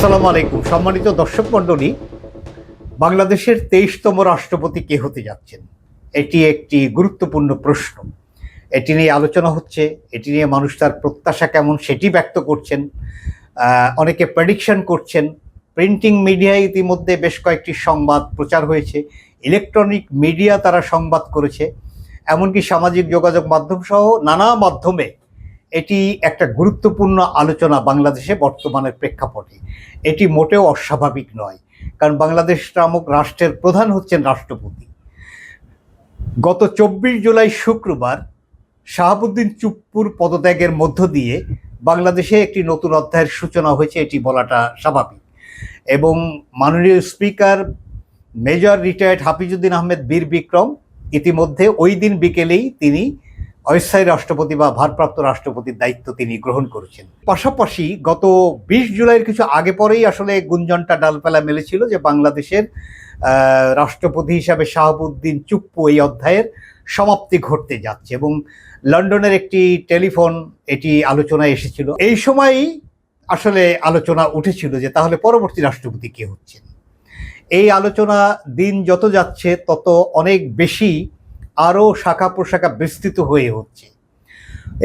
আসসালামু আলাইকুম। সম্মানিত দর্শক মণ্ডলী, বাংলাদেশের 23তম রাষ্ট্রপতি কে হতে যাচ্ছেন? এটি একটি গুরুত্বপূর্ণ প্রশ্ন। এটি নিয়ে আলোচনা হচ্ছে, এটি নিয়ে মানুষ তার প্রত্যাশা কেমন সেটি ব্যক্ত করছেন। অনেকে প্রেডিকশন করছেন। প্রিন্টিং মিডিয়ায় ইতিমধ্যে বেশ কয়েকটি সংবাদ প্রচার হয়েছে, ইলেকট্রনিক মিডিয়া তারা সংবাদ করেছে, এমনকি সামাজিক যোগাযোগ মাধ্যম সহ নানা মাধ্যমে এটি একটা গুরুত্বপূর্ণ আলোচনা বাংলাদেশে বর্তমানের প্রেক্ষাপটে। এটি মোটেও অস্বাভাবিক নয়, কারণ বাংলাদেশ নামক রাষ্ট্রের প্রধান হচ্ছেন রাষ্ট্রপতি। গত 24 জুলাই শুক্রবার শাহাবুদ্দিন চুপ্পুর পদত্যাগের মধ্য দিয়ে বাংলাদেশে একটি নতুন অধ্যায়ের সূচনা হয়েছে, এটি বলাটা স্বাভাবিক। এবং মাননীয় speaker major retired Hafizuddin Ahmed বীর বিক্রম ইতিমধ্যে ওই দিন বিকেলেই তিনি অস্থায়ী রাষ্ট্রপতি বা ভারপ্রাপ্ত রাষ্ট্রপতির দায়িত্ব তিনি গ্রহণ করেছেন। পাশাপাশি গত 20 জুলাইয়ের কিছু আগে পরেই আসলে গুঞ্জনটা ডালপালা মেলেছিল যে বাংলাদেশের রাষ্ট্রপতি হিসাবে শাহাবুদ্দিন চুপ্পু এই অধ্যায়ের সমাপ্তি ঘটতে যাচ্ছে, এবং লন্ডনের একটি টেলিফোন এটি আলোচনায় এসেছিল। এই সময়ই আসলে আলোচনা উঠেছিল যে তাহলে পরবর্তী রাষ্ট্রপতি কে হচ্ছেন। এই আলোচনা দিন যত যাচ্ছে তত অনেক বেশি আরও শাখা প্রশাখা বিস্তৃত হয়ে হচ্ছে।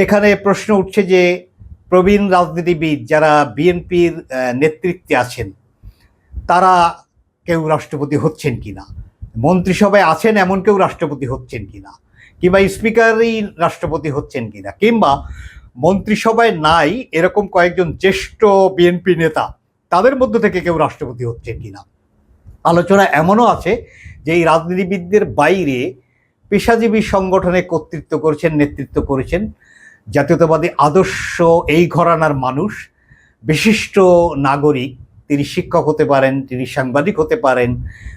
এখানে প্রশ্ন উঠছে যে প্রবীণ রাজনীতিবিদ যারা বিএনপির নেতৃত্বে আছেন তারা কেউ রাষ্ট্রপতি হচ্ছেন কিনা, মন্ত্রিসভায় আছেন এমন কেউ রাষ্ট্রপতি হচ্ছেন কিনা, কিংবা স্পিকারই রাষ্ট্রপতি হচ্ছেন কিনা, কিংবা মন্ত্রিসভায় নাই এরকম কয়েকজন জ্যেষ্ঠ বিএনপি নেতা তাদের মধ্য থেকে কেউ রাষ্ট্রপতি হচ্ছেন কিনা। আলোচনা এমনও আছে যে এই রাজনীতিবিদদের বাইরে পেশাজীবী সংগঠনে কর্তৃত্ব করেছেন, নেতৃত্ব করেছেন জাতীয়তাবাদী আদর্শ এই ঘরানার মানুষ, বিশিষ্ট নাগরিক। তিনি শিক্ষক হতে পারেন, তিনি সাংবাদিক হতে পারেন,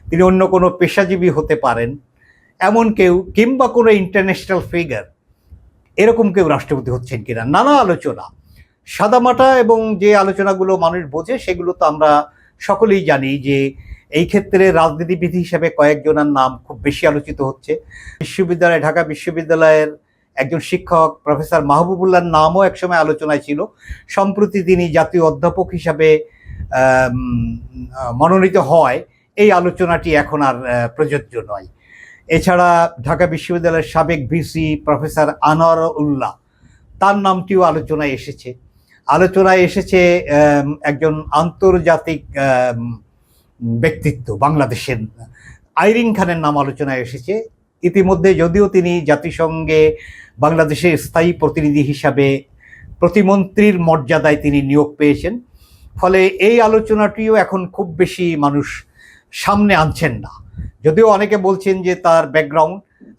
তিনি অন্য কোনো পেশাজীবী হতে পারেন, এমন কেউ, কিংবা কোনো ইন্টারন্যাশনাল ফিগার, এরকম কেউ রাষ্ট্রপতি হচ্ছেন কিনা। নানা আলোচনা সাদামাটা, এবং যে আলোচনাগুলো মানুষ বোঝে সেগুলো তো আমরা সকলেই জানি যে এই ক্ষেত্রে রাজনীতিবিদ হিসেবে কয়েকজনের নাম খুব বেশি আলোচিত হচ্ছে। ঢাকা বিশ্ববিদ্যালয়ের একজন শিক্ষক প্রফেসর মাহবুবুল্লাহর নামও একসময় আলোচনায় ছিল। সম্প্রতি তিনি জাতীয় অধ্যাপক হিসাবে মনোনীত হয়, এই আলোচনাটি এখন আর প্রযোজ্য নয়। এছাড়া ঢাকা বিশ্ববিদ্যালয়ের সাবেক ভিসি প্রফেসর আনোয়ার উল্লাহ, তার নামটিও আলোচনায় এসেছে একজন আন্তর্জাতিক ব্যক্তিত্ব বাংলাদেশের আইরিন খানের নাম আলোচনায় এসেছে ইতিমধ্যে, যদিও তিনি জাতিসংঘে বাংলাদেশের স্থায়ী প্রতিনিধি হিসাবে প্রতিমন্ত্রীর মর্যাদায় তিনি নিয়োগ পেয়েছেন। ফলে এই আলোচনাটিও এখন খুব বেশি মানুষ সামনে আনছেন না, যদিও অনেকে বলছেন যে তার ব্যাকগ্রাউন্ড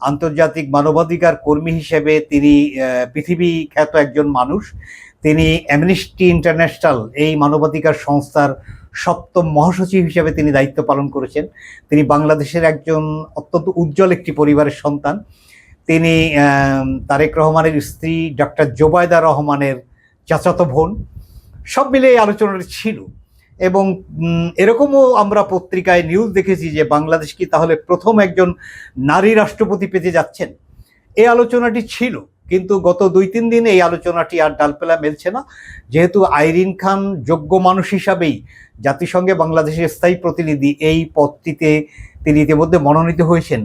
আন্তর্জাতিক মানবাধিকার কর্মী হিসেবে তিনি পৃথিবী খ্যাত একজন মানুষ। তিনি অ্যামনেস্টি ইন্টারন্যাশনাল এই মানবাধিকার সংস্থার 7ম মহাসচিব হিসেবে তিনি দায়িত্ব পালন করেছেন। তিনি বাংলাদেশের একজন অত্যন্ত উজ্জ্বল একটি পরিবারের সন্তান। তিনি তারেক রহমানের স্ত্রী ডক্টর জোবায়দা রহমানের চাচাতো বোন। সব মিলে এই আলোচনাটি ছিল, এবং এরকমও আমরা পত্রিকায় নিউজ দেখেছি যে বাংলাদেশ কি তাহলে প্রথম একজন নারী রাষ্ট্রপতি পেতে যাচ্ছেন। এই আলোচনাটি ছিল, কিন্তু গত 2-3 দিন এই আলোচনাটি আর ডালপালা মেলছে না। যেহেতু আইরিন খান যোগ্য মানুষ হিসাবেই জাতিসংঘে বাংলাদেশের স্থায়ী প্রতিনিধি এই পদটিতে তিনি ইতিমধ্যে মনোনীত হয়েছেন,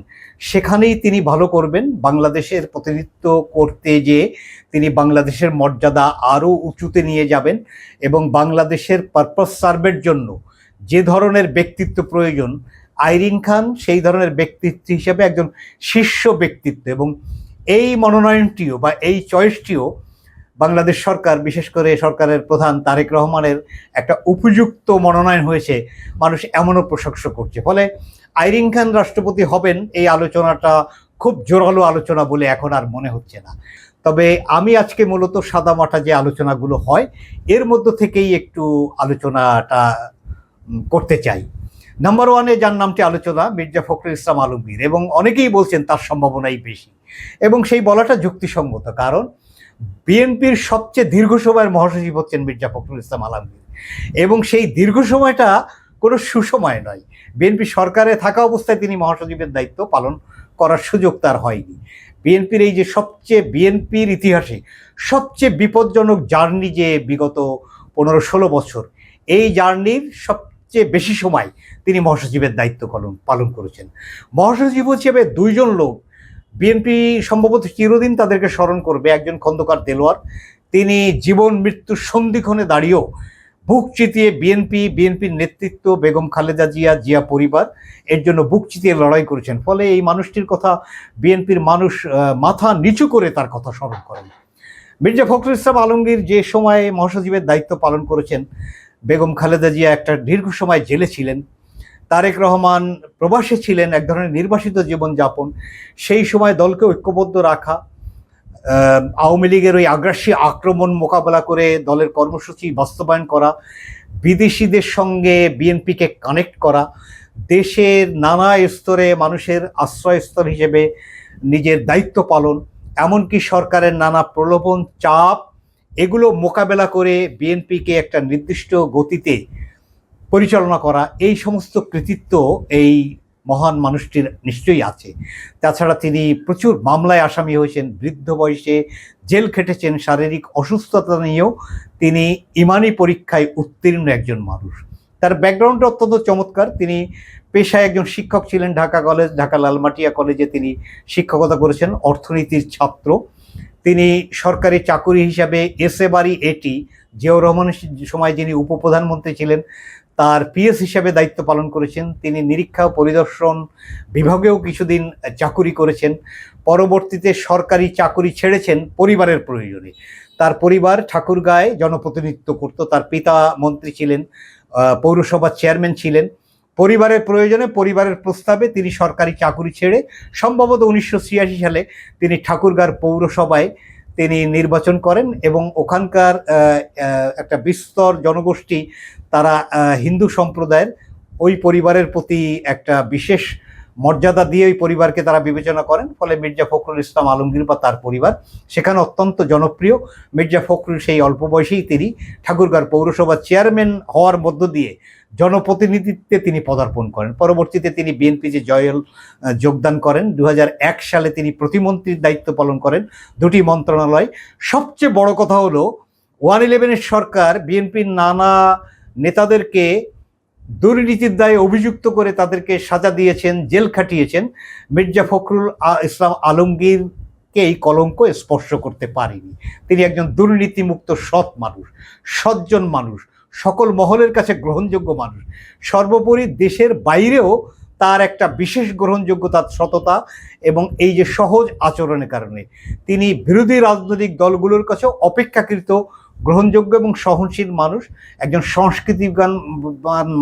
সেখানেই তিনি ভালো করবেন। বাংলাদেশের প্রতিনিধিত্ব করতে যেয়ে তিনি বাংলাদেশের মর্যাদা আরও উঁচুতে নিয়ে যাবেন, এবং বাংলাদেশের পারপাস সার্ভের জন্য যে ধরনের ব্যক্তিত্ব প্রয়োজন আইরিন খান সেই ধরনের ব্যক্তিত্ব হিসেবে একজন শীর্ষ ব্যক্তিত্ব। এবং এই মনোনয়নটিও বা এই চয়েসটিও বাংলাদেশ সরকার, বিশেষ করে সরকারের প্রধান তারেক রহমানের একটা উপযুক্ত মনোনয়ন হয়েছে, মানুষ এমনও প্রশংসা করছে। ফলে আইরিন খান রাষ্ট্রপতি হবেন এই আলোচনাটা খুব জোরালো আলোচনা বলে এখন আর মনে হচ্ছে না। তবে আমি আজকে মূলত সাদামাটা যে আলোচনাগুলো হয় এর মধ্য থেকেই একটু আলোচনাটা করতে চাই। নাম্বার 1-এ যার নামটি আলোচনা, মির্জা ফখরুল ইসলাম আলমগীর, এবং অনেকেই বলছেন তার সম্ভাবনাই বেশি, এবং সেই বলাটা যুক্তিসঙ্গত। কারণ বিএনপির সবচেয়ে দীর্ঘ সময়ের মহাসচিব হচ্ছেন মির্জা ফখরুল ইসলাম আলমগীর, এবং সেই দীর্ঘ সময়টা কোনো সুসময় নয়। বিএনপি সরকারে থাকা অবস্থায় তিনি মহাসচিবের দায়িত্ব পালন করার সুযোগ তার হয়নি। বিএনপির এই যে বিএনপির ইতিহাসে সবচেয়ে বিপজ্জনক জার্নি যে বিগত 15-16 বছর, এই জার্নির সবচেয়ে বেশি সময় তিনি মহাসচিবের দায়িত্ব পালন করেছেন। মহাসচিব হিসেবে দুইজন লোক বিএনপি সম্ভবত চিরদিন তাদেরকে স্মরণ করবে। একজন খন্দকার দেলোয়ার, তিনি জীবন মৃত্যুর সন্ধিক্ষণে দাঁড়িয়েও বুক চিতিয়ে বিএনপির নেতৃত্ব, বেগম খালেদা জিয়া পরিবার এর জন্য বুক চিতিয়ে লড়াই করেছেন। ফলে এই মানুষটির কথা বিএনপির মানুষ মাথা নিচু করে তার কথা স্মরণ করেন। মির্জা ফখরুল ইসলাম আলমগীর যে সময়ে মহাসচিবের দায়িত্ব পালন করেছেন, বেগম খালেদা জিয়া একটা দীর্ঘ সময় জেলে ছিলেন, তারেক রহমান প্রবাসে ছিলেন, এক ধরনের নির্বাসিত জীবনযাপন। সেই সময় দলকে ঐক্যবদ্ধ রাখা, আওয়ামী লীগের ওই আগ্রাসী আক্রমণ মোকাবেলা করে দলের কর্মসূচি বাস্তবায়ন করা, বিদেশিদের সঙ্গে বিএনপিকে কানেক্ট করা, দেশের নানা স্তরে মানুষের আশ্রয়স্থল হিসেবে নিজের দায়িত্ব পালন, এমনকি সরকারের নানা প্রলোভন, চাপ, এগুলো মোকাবেলা করে বিএনপিকে একটা নির্দিষ্ট গতিতে পরিচালনা করা, এই সমস্ত কৃতিত্ব এই মহান মানুষটির নিশ্চয়ই আছে। তাছাড়া তিনি প্রচুর মামলায় আসামি হয়েছেন, বৃদ্ধ বয়সে জেল খেটেছেন, শারীরিক অসুস্থতা নিয়েও তিনি ইমানি পরীক্ষায় উত্তীর্ণ একজন মানুষ। তার ব্যাকগ্রাউন্ডটা অত্যন্ত চমৎকার। তিনি পেশায় একজন শিক্ষক ছিলেন, ঢাকা লালমাটিয়া কলেজে তিনি শিক্ষকতা করেছেন, অর্থনীতির ছাত্র। তিনি সরকারি চাকুরি হিসাবে এসএ বাড়ি এটি জিয়াউর রহমানের সময় যিনি উপপ্রধানমন্ত্রী ছিলেন তার পিএস হিসাবে দায়িত্ব পালন করেছেন। তিনি নিরীক্ষা পরিদর্শন বিভাগেও কিছুদিন চাকুরি করেছেন। পরবর্তীতে সরকারি চাকুরি ছেড়েছেন পরিবারের প্রয়োজনে। তার পরিবার ঠাকুরগাঁয়ে জনপ্রতিনিধিত্ব করত। তার পিতা মন্ত্রী ছিলেন, পৌরসভার চেয়ারম্যান ছিলেন। পরিবারের প্রয়োজনে, পরিবারের প্রস্তাবে তিনি সরকারি চাকুরি ছেড়ে সম্ভবত 1986 সালে তিনি ঠাকুরগাঁর পৌরসভায় তিনি নির্বাচন করেন এবং ওখানকার একটা বিস্তর জনগোষ্ঠী, তারা হিন্দু সম্প্রদায়ের, ওই পরিবারের প্রতি একটা বিশেষ মর্যাদা দিয়ে ওই পরিবারকে তারা বিবেচনা করেন। ফলে মির্জা ফখরুল ইসলাম আলমগীর বা তার পরিবার সেখানে অত্যন্ত জনপ্রিয়। মির্জা ফখরুল সেই অল্প বয়সেই তিনি ঠাকুরগাঁর পৌরসভার চেয়ারম্যান হওয়ার মধ্য দিয়ে জনপ্রতিনিধিত্বে তিনি পদার্পণ করেন। পরবর্তীতে তিনি বিএনপিতে যোগদান করেন। 2001 সালে তিনি প্রতিমন্ত্রীর দায়িত্ব পালন করেন, দুটি মন্ত্রণালয়। সবচেয়ে বড় কথা হলো 111 সরকার বিএনপির নানা নেতাদেরকে দুর্নীতির দায়ে অভিযুক্ত করে তাদেরকে সাজা দিয়েছেন, জেল খাটিয়েছেন। মির্জা ফখরুল ইসলাম আলমগীরকে এই কলঙ্ক স্পর্শ করতে পারেনি। তিনি একজন দুর্নীতিমুক্ত সৎ মানুষ, সজ্জন মানুষ, সকল মহলের কাছে গ্রহণযোগ্য মানুষ। সর্বোপরি দেশের বাইরেও তার একটা বিশেষ গ্রহণযোগ্যতা, সততা এবং এই যে সহজ আচরণের কারণে তিনি বিরোধী রাজনৈতিক দলগুলোর কাছেও অপেক্ষাকৃত গ্রহণযোগ্য এবং সহনশীল মানুষ। একজন সংস্কৃতিবান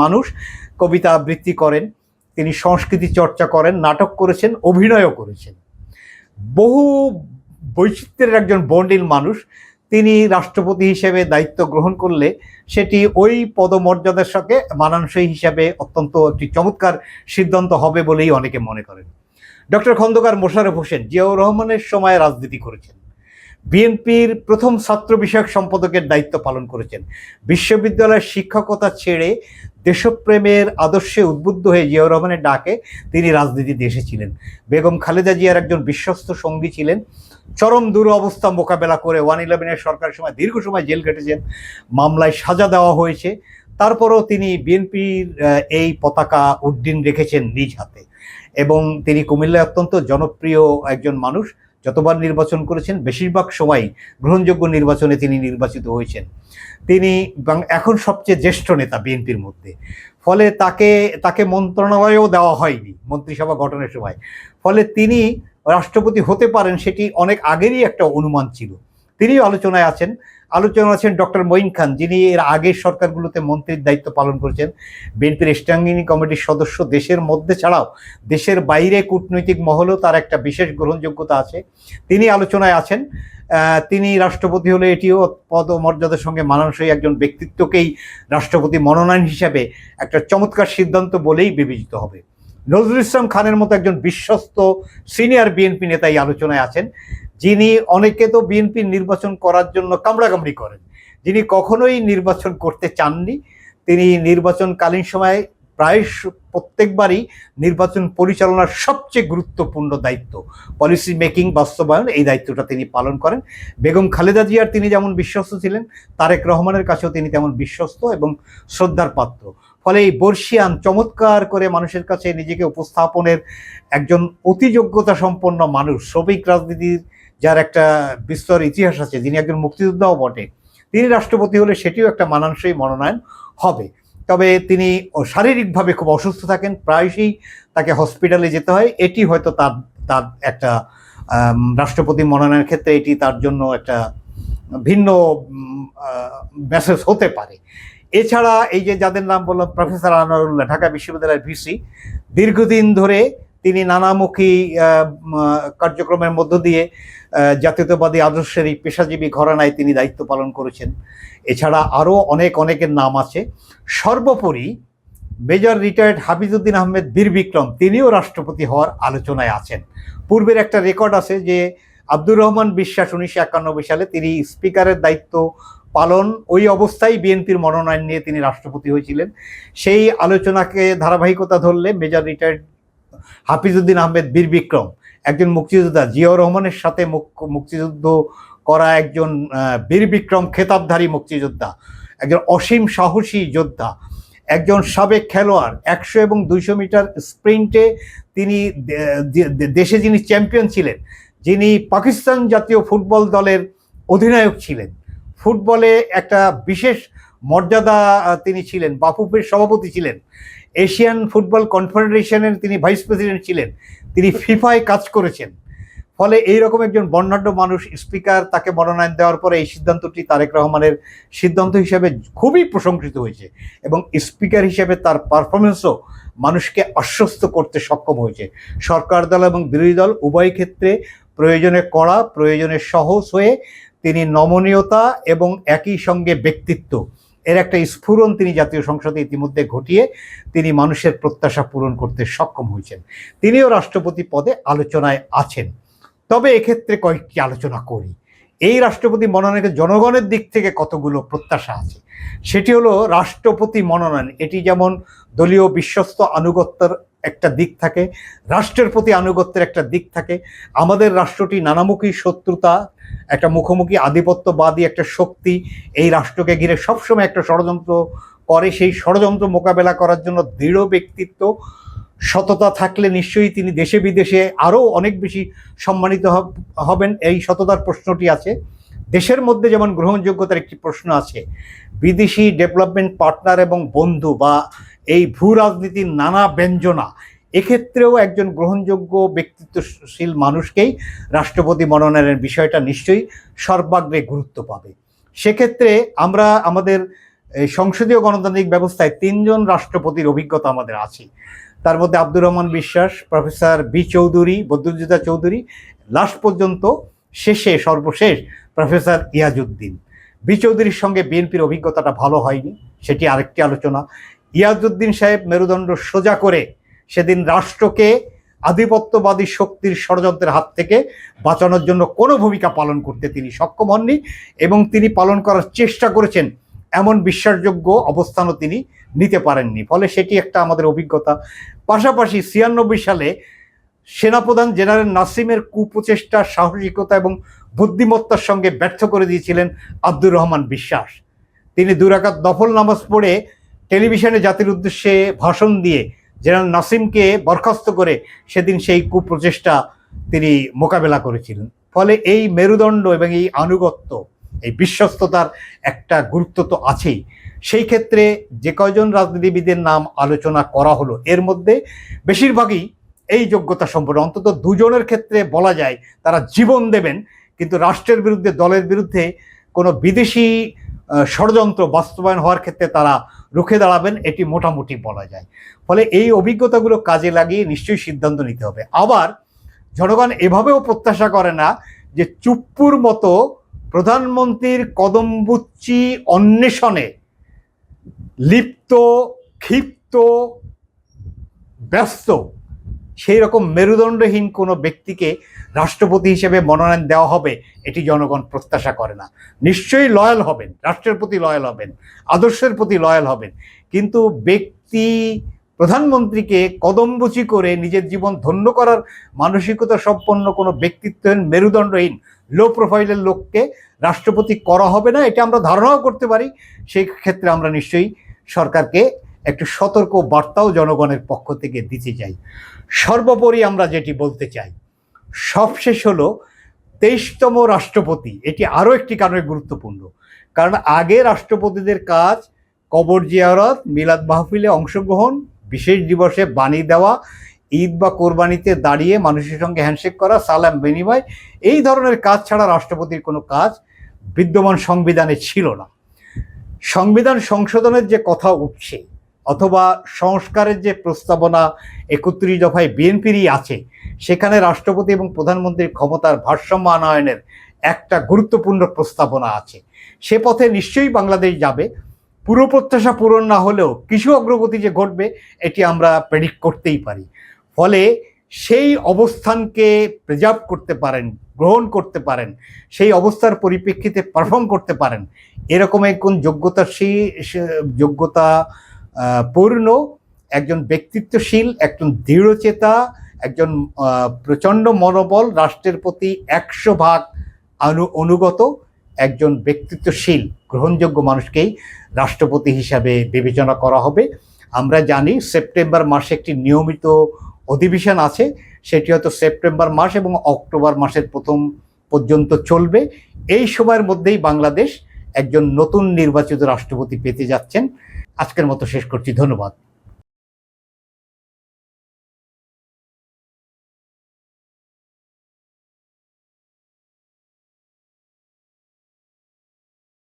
মানুষ, কবিতা আবৃত্তি করেন, তিনি সংস্কৃতি চর্চা করেন, নাটক করেছেন, অভিনয়ও করেছেন। বহু বৈচিত্র্যের একজন বন্ডিল মানুষ। তিনি রাষ্ট্রপতি হিসেবে দায়িত্ব গ্রহণ করলে সেটি ওই পদমর্যাদার সাথে মানানসই হিসাবে অত্যন্ত একটি চমৎকার সিদ্ধান্ত হবে বলেই অনেকে মনে করেন। ডক্টর খন্দকার মোশাররফ হোসেন জিয়াউর রহমানের সময় রাজনীতি করেছেন, বিএনপির প্রথম ছাত্র বিষয়ক সম্পাদকের দায়িত্ব পালন করেছেন। বিশ্ববিদ্যালয়ের শিক্ষকতা ছেড়ে দেশপ্রেমের আদর্শে উদ্বুদ্ধ হয়ে জিয়াউর রহমানের ডাকে তিনি রাজনীতিতে এসেছিলেন। বেগম খালেদা জিয়ার একজন বিশ্বস্ত সঙ্গী ছিলেন। চরম দুরবস্থা মোকাবেলা করে 111 সরকারের সময় দীর্ঘ সময় জেল কেটেছেন, মামলায় সাজা দেওয়া হয়েছে। তারপরেও তিনি বিএনপির এই পতাকা উড্ডীন রেখেছেন নিজ হাতে এবং তিনি কুমিল্লায় অত্যন্ত জনপ্রিয় একজন মানুষ। যতবার নির্বাচন করেছেন বেশিরভাগ সময় গ্রহণযোগ্য নির্বাচনে তিনি নির্বাচিত হয়েছেন। তিনি এখন সবচেয়ে জ্যেষ্ঠ নেতা বিএনপির মধ্যে। ফলে তাকে মন্ত্রণালয়েও দেওয়া হয়নি মন্ত্রিসভা গঠনের সময়। ফলে তিনি রাষ্ট্রপতি হতে পারেন সেটি অনেক আগেরই একটা অনুমান ছিল। তিনিও আলোচনায় আছেন ডক্টর মঈন খান, যিনি এর আগের সরকারগুলোতে মন্ত্রীর দায়িত্ব পালন করেছেন, বিএনপির স্ট্যান্ডিং কমিটির সদস্য। দেশের মধ্যে ছাড়াও দেশের বাইরে কূটনৈতিক মহলেও তার একটা বিশেষ গ্রহণযোগ্যতা আছে। তিনি আলোচনায় আছেন। তিনি রাষ্ট্রপতি হলে এটিও পদমর্যাদার সঙ্গে মানানসই একজন ব্যক্তিত্বকেই রাষ্ট্রপতি মনোনয়ন হিসাবে একটা চমৎকার সিদ্ধান্ত বলেই বিবেচিত হবে। নজরুল ইসলাম খানের মতো একজন বিশ্বস্ত সিনিয়র বিএনপি নেতা এই আলোচনায় আছেন, যিনি অনেকে তো বিএনপির নির্বাচন করার জন্য কামড়াকামড়ি করেন, যিনি কখনোই নির্বাচন করতে চাননি। তিনি নির্বাচনকালীন সময় প্রায় প্রত্যেকবারই নির্বাচন পরিচালনার সবচেয়ে গুরুত্বপূর্ণ দায়িত্ব, পলিসি মেকিং, বাস্তবায়ন, এই দায়িত্বটা তিনি পালন করেন। বেগম খালেদা জিয়ার তিনি যেমন বিশ্বস্ত ছিলেন, তারেক রহমানের কাছেও তিনি তেমন বিশ্বস্ত এবং শ্রদ্ধার পাত্র। ফলে এই বর্ষিয়ান চমৎকার করে মানুষের কাছে নিজেকে উপস্থাপনের একজন অতি যোগ্যতা সম্পন্ন মানুষ, শ্রমিক রাজনীতির যার একটা বিস্তর ইতিহাস আছে, যিনি একজন মুক্তিযোদ্ধাও বটে, তিনি রাষ্ট্রপতি হলে সেটিও একটা মানানসই মনোনয়ন হবে। তবে তিনি শারীরিকভাবে খুব অসুস্থ থাকেন, প্রায়শই তাকে হসপিটালে যেতে হয়। এটি হয়তো তার তার একটা রাষ্ট্রপতি মনোনয়নের ক্ষেত্রে এটি তার জন্য একটা ভিন্ন মেসেজ হতে পারে। এছাড়া এই যে যাদের নাম বললাম, প্রফেসর আনোয়ারুল্লাহ, ঢাকা বিশ্ববিদ্যালয়ের ভিসি, দীর্ঘদিন ধরে তিনি নানামুখী কার্যক্রমের মধ্য দিয়ে জাতীয়তাবাদী আদর্শের এই পেশাজীবী ঘরানায় তিনি দায়িত্ব পালন করেছেন। এছাড়া আরও অনেকের নাম আছে। সর্বোপরি মেজর রিটায়ার্ড হাফিজউদ্দিন আহমেদ বীর বিক্রম, তিনিও রাষ্ট্রপতি হওয়ার আলোচনায় আছেন। পূর্বের একটা রেকর্ড আছে যে আব্দুর রহমান বিশ্বাস 1991 সালে তিনি স্পিকারের দায়িত্ব পালন ওই অবস্থায় বিএনপির মনোনয়ন নিয়ে তিনি রাষ্ট্রপতি হয়েছিলেন। সেই আলোচনাকে ধারাবাহিকতা ধরলে মেজর রিটায়ার্ড হাফিজউদ্দিন আহমেদ বীর বিক্রম, একজন মুক্তিযোদ্ধা, জিয়াউর রহমানের সাথে মুক্তিযুদ্ধ করা একজন বীর বিক্রম খেতাবধারী মুক্তিযোদ্ধা, একজন অসীম সাহসী যোদ্ধা, একজন সাবেক খেলোয়াড়। 100 এবং 200 মিটার স্প্রিন্টে তিনি দেশে যিনি চ্যাম্পিয়ন ছিলেন, যিনি পাকিস্তান জাতীয় ফুটবল দলের অধিনায়ক ছিলেন, ফুটবলে একটা বিশেষ মর্যাদা তিনি ছিলেন, বাফুফের সভাপতি ছিলেন, এশিয়ান ফুটবল কনফেডারেশনের তিনি ভাইস প্রেসিডেন্ট ছিলেন, তিনি ফিফায় কাজ করেছেন। ফলে এইরকম একজন বর্ণাঢ্য মানুষ, স্পিকার তাকে মনোনয়ন দেওয়ার পরে এই সিদ্ধান্তটি তারেক রহমানের সিদ্ধান্ত হিসেবে খুবই প্রশংসিত হয়েছে এবং স্পিকার হিসেবে তার পারফরমেন্সও মানুষকে আশ্বস্ত করতে সক্ষম হয়েছে। সরকার দল এবং বিরোধী দল উভয় ক্ষেত্রে প্রয়োজনে কড়া, প্রয়োজনে সহজ হয়ে তিনি নমনীয়তা এবং একই সঙ্গে ব্যক্তিত্ব এর একটা স্ফুরণ তিনি জাতীয় সংসদে ইতিমধ্যে ঘটিয়ে তিনি মানুষের প্রত্যাশা পূরণ করতে সক্ষম হয়েছেন। তিনিও রাষ্ট্রপতি পদে আলোচনায় আছেন। তবে এক্ষেত্রে কয়েকটি আলোচনা করি। এই রাষ্ট্রপতি মনোনয়নের জনগণের দিক থেকে কতগুলো প্রত্যাশা আছে। সেটি হলো রাষ্ট্রপতি মনোনয়ন, এটি যেমন দলীয় বিশ্বস্ত আনুগত্যের একটা দিক থাকে, রাষ্ট্রের প্রতি আনুগত্যের একটা দিক থাকে। আমাদের রাষ্ট্রটি নানামুখী শত্রুতা, একটা মুখোমুখি আধিপত্যবাদী একটা শক্তি এই রাষ্ট্রকে ঘিরে সবসময় একটা ষড়যন্ত্র করে। সেই ষড়যন্ত্র মোকাবেলা করার জন্য দৃঢ় ব্যক্তিত্ব, সততা থাকলে নিশ্চয়ই তিনি দেশে বিদেশে আরও অনেক বেশি সম্মানিত হবেন। এই সততার প্রশ্নটি আছে। দেশের মধ্যে যেমন গ্রহণযোগ্যতার একটি প্রশ্ন আছে, বিদেশি ডেভেলপমেন্ট পার্টনার এবং বন্ধু বা এই ভূ রাজনীতির নানা ব্যঞ্জনা, এক্ষেত্রেও একজন গ্রহণযোগ্য ব্যক্তিত্বশীল মানুষকেই রাষ্ট্রপতি মনোনয়নের বিষয়টা নিশ্চয়ই সর্বাগ্রে গুরুত্ব পাবে। সেক্ষেত্রে আমরা আমাদের সংসদীয় গণতান্ত্রিক ব্যবস্থায় 3 জন রাষ্ট্রপতির অভিজ্ঞতা আমাদের আছে। তার মধ্যে Abdur Rahman Biswas, professor B Chowdhury, Badruddoza Chowdhury, last পর্যন্ত সর্বশেষ প্রফেসর ইয়াজউদ্দিন। বি চৌধুরীর সঙ্গে বিএনপির অভিজ্ঞতাটা ভালো হয়নি, সেটি আরেকটি আলোচনা। ইয়াজউদ্দিন সাহেব মেরুদণ্ড সোজা করে সেদিন রাষ্ট্রকে আধিপত্যবাদী শক্তির ষড়যন্ত্রের হাত থেকে বাঁচানোর জন্য কোনো ভূমিকা পালন করতে তিনি সক্ষম হননি এবং তিনি পালন করার চেষ্টা করেছেন এমন বিশ্বাসযোগ্য অবস্থানও তিনি নিতে পারেননি। ফলে সেটি একটা আমাদের অভিজ্ঞতা। পাশাপাশি 96 সালে সেনাপ্রধান জেনারেল নাসিমের কুপ্রচেষ্টা, সাহসিকতা এবং বুদ্ধিমত্তার সঙ্গে ব্যর্থ করে দিয়েছিলেন আব্দুর রহমান বিশ্বাস। তিনি 2 রাকাত নফল নামাজ পড়ে টেলিভিশনে জাতির উদ্দেশ্যে ভাষণ দিয়ে জেনারেল নাসিমকে বরখাস্ত করে সেদিন সেই কুপ্রচেষ্টা তিনি মোকাবেলা করেছিলেন। ফলে এই মেরুদণ্ড এবং এই আনুগত্য, এই বিশ্বস্ততার একটা গুরুত্ব তো আছেই। সেই ক্ষেত্রে যে কয়জন রাজনীতিবিদের নাম আলোচনা করা হলো, এর মধ্যে বেশিরভাগই এই যোগ্যতা সম্পন্ন। অন্তত 2 জনের ক্ষেত্রে বলা যায় তারা জীবন দেবেন, কিন্তু রাষ্ট্রের বিরুদ্ধে, দলের বিরুদ্ধে কোনো বিদেশি ষড়যন্ত্র বাস্তবায়ন হওয়ার ক্ষেত্রে তারা রুখে দাঁড়াবেন, এটি মোটামুটি বলা যায়। ফলে এই অভিজ্ঞতাগুলো কাজে লাগিয়ে নিশ্চয়ই সিদ্ধান্ত নিতে হবে। আবার জনগণ এভাবেও প্রত্যাশা করে না যে চুপ্পুর মতো প্রধানমন্ত্রীর কদমবুচ্চি অন্বেষণে লিপ্ত, ক্ষিপ্ত, ব্যস্ত সেই রকম মেরুদণ্ডহীন কোনো ব্যক্তিকে রাষ্ট্রপতি হিসেবে মনোনয়ন দেওয়া হবে, এটি জনগণ প্রত্যাশা করে না। নিশ্চয়ই লয়াল হবেন, রাষ্ট্রের প্রতি লয়াল হবেন, আদর্শের প্রতি লয়াল হবেন, কিন্তু ব্যক্তি প্রধানমন্ত্রীকে কদমবুচি করে নিজের জীবন ধন্য করার মানসিকতা সম্পন্ন কোনো ব্যক্তিত্বহীন, মেরুদণ্ডহীন, লো প্রোফাইলের লোককে রাষ্ট্রপতি করা হবে না, এটা আমরা ধারণাও করতে পারি। সেই ক্ষেত্রে আমরা নিশ্চয়ই সরকারকে একটু সতর্ক বার্তাও জনগণের পক্ষ থেকে দিতে চাই। সর্বোপরি আমরা যেটি বলতে চাই, সবশেষ হলো 23তম রাষ্ট্রপতি, এটি আরও একটি কারণে গুরুত্বপূর্ণ। কারণ আগে রাষ্ট্রপতিদের কাজ কবর জিয়ারত, মিলাদ মাহফিলে অংশগ্রহণ, বিশেষ দিবসে বাণী দেওয়া, ঈদ বা কোরবানিতে দাঁড়িয়ে মানুষের সঙ্গে হ্যান্ডশেক করা, সালাম বিনিময়, এই ধরনের কাজ ছাড়া রাষ্ট্রপতির কোনো কাজ বিদ্যমান সংবিধানে ছিল না। সংবিধান সংশোধনের যে কথা উঠছে অথবা সংস্কারের যে প্রস্তাবনা 31 দফায় বিএনপিরই আছে, সেখানে রাষ্ট্রপতি এবং প্রধানমন্ত্রীর ক্ষমতার ভারসাম্য আনয়নের একটা গুরুত্বপূর্ণ প্রস্তাবনা আছে। সে পথে নিশ্চয়ই বাংলাদেশ যাবে। পুরো প্রত্যাশা পূরণ না হলেও কিছু অগ্রগতি যে ঘটবে এটি আমরা প্রেডিক্ট করতেই পারি। ফলে সেই অবস্থানকে প্রিজার্ভ করতে পারেন, গ্রহণ করতে পারেন, সেই অবস্থার পরিপ্রেক্ষিতে পারফর্ম করতে পারেন, এরকম একজন যোগ্যতা পূর্ণ, একজন ব্যক্তিত্বশীল, একজন দৃঢ়চেতা, একজন প্রচণ্ড মনোবল, রাষ্ট্রের প্রতি 100% অনুগত, একজন ব্যক্তিত্বশীল গ্রহণযোগ্য মানুষকেই রাষ্ট্রপতি হিসাবে বিবেচনা করা হবে। আমরা জানি সেপ্টেম্বর মাসে একটি নিয়মিত অধিবেশন আছে, সেটি হয়তো সেপ্টেম্বর মাস এবং অক্টোবর মাসের প্রথম পর্যন্ত চলবে। এই সময়ের মধ্যেই বাংলাদেশ একজন নতুন নির্বাচিত রাষ্ট্রপতি পেতে যাচ্ছেন। আজকের মতো শেষ করছি, ধন্যবাদ।